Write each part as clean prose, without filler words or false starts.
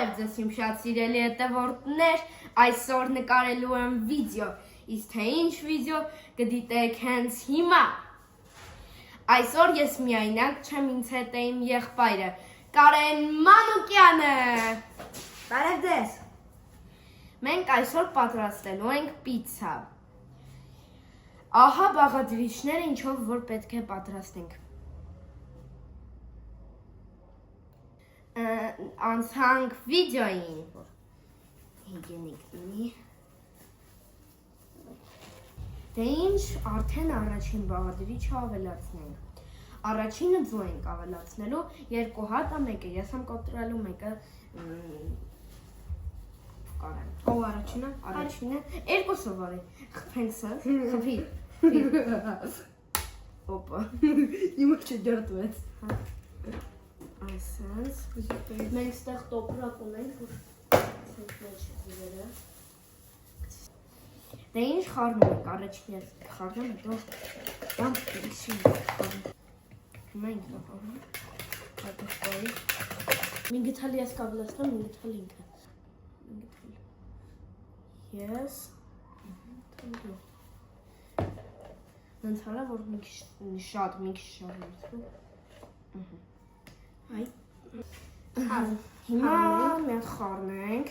Բարև ձեզ իմ շատ սիրելի հետևորդներ, այսօր նկարելու եմ վիդեո, իսկ թե ինչ վիդեո կդիտեք հենց հիմա։ Այսօր ես միայնակ չեմ, ինձ հետ է իմ եղբայրը, Կարեն Մանուկյանը։ Բարև ձեզ։ Մենք այսօր պատրաստելու ենք պիցցա։ Ահա բաղադրիչները, ինչով որ պետք է պատրաստենք։ Անցանք վիդեոյին, որ հիգենիկ լինի։ Դե ինչ, արդեն առաջին բաղադրիչը ավելացնենք։ Առաջինը ձու ենք ավելացնելու, երկու հատը մեկը ես եմ կոտրելու, մեկը Կարեն։ Ով առաջինը? Առաջինը, երկու սովորի, խփենք սենց, խփի։ Օպա, իմը չդրտվեց։ Այսպես, մենք ստեղ տոպրակ ունենք, որ ցենք մեջ դերը։ Դե ինչ խառնում ենք, առաջին ես խառնում, հետո դամ պիցին խառնում։ Մենք խառնում, հետո ստորի։ Մի գթալ ես կավլացնեմ, մի գթալ ինքը։ Ես, թնդու։ Նենց հարա, որ մի քիչ շատ լցրու։ Այ, հիմա մենք խառնենք,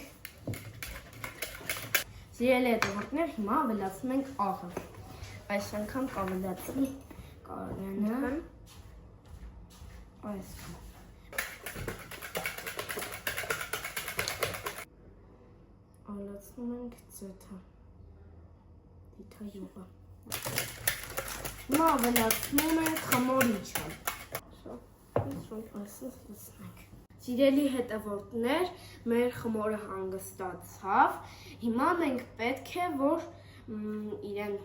սիրելի հետևորդներ, հիմա ավելացնում ենք աղը, այս անգամ կավելացնի Կարենը, այսքան, ավելացնում ենք ձեթը, դիթայողը, հիմա ավելացնում ենք խմորիչը, Սիրելի հետևորդներ, մեր խմորը հանգստացավ, հիմա մենք պետք է, որ իրեն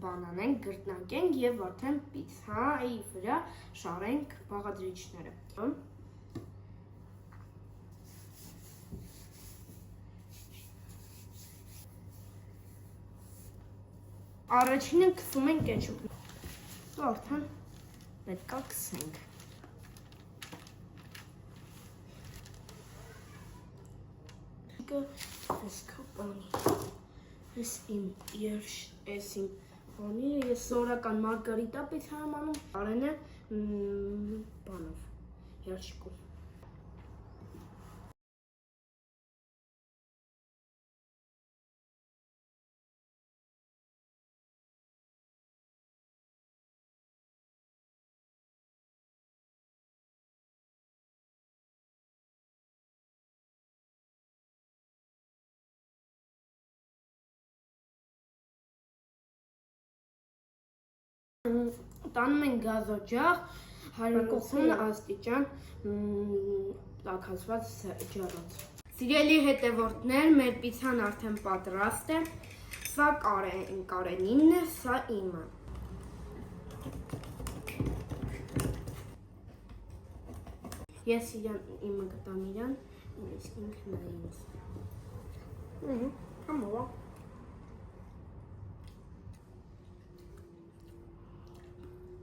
բանանենք, գրտնանքենք և արդեն պիցցայի վրա շարենք բաղադրիչները։ Առաջինը քսում ենք կետչուպ, ու արդեն պետք է քսենք։ Ես կապանի, ես իմ բանի, ես սորական մարգարիտա պիցցա եմ անում, Կարենը բանով, երշիկով։ Տանում ենք գազօջախ, 180 աստիճան տաքացված ջեռոց։ Սիրելի հետևորդներ, մեր պիցցան արդեն պատրաստ է, սա Կարենինն է, սա իմը։ Ես իմը գտամ իրան, իսկ ինքն է ինձ։ Համով է։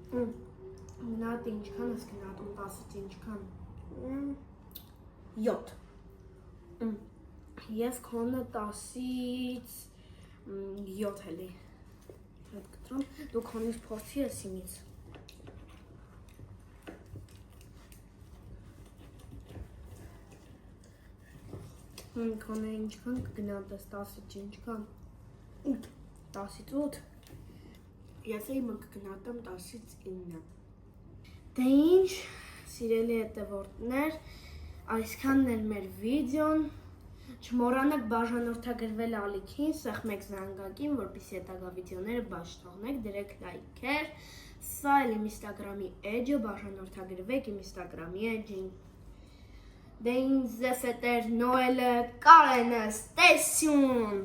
Գնատը ինչքան ես գնատում, 10-ից ինչքան, 7, ես քոնը 10-ից 7 էլի հետ կտրում, դու քոնից փորձի ես իմից, քոնը ինչքան կգնատես, 10-ից ինչքան, 10-ից 8, Ես իմը կգնատեմ 10-ից 9։ Դե ինչ, սիրելի հետևորդներ, այսքանն էր մեր վիդեոն, չմոռանաք բաժանորդագրվել ալիքին, սեղմեք զանգակին, որպեսզի հետագա վիդեոները բաց թողնեք, դրեք լայքեր, սա էլ իմ ինստագրամի էջը, բաժանորդագրվեք իմ ինստագրամի էջին։ Դե ինձ ձեզ հետ էր Նոելը, Կարենը, ստեսյուն։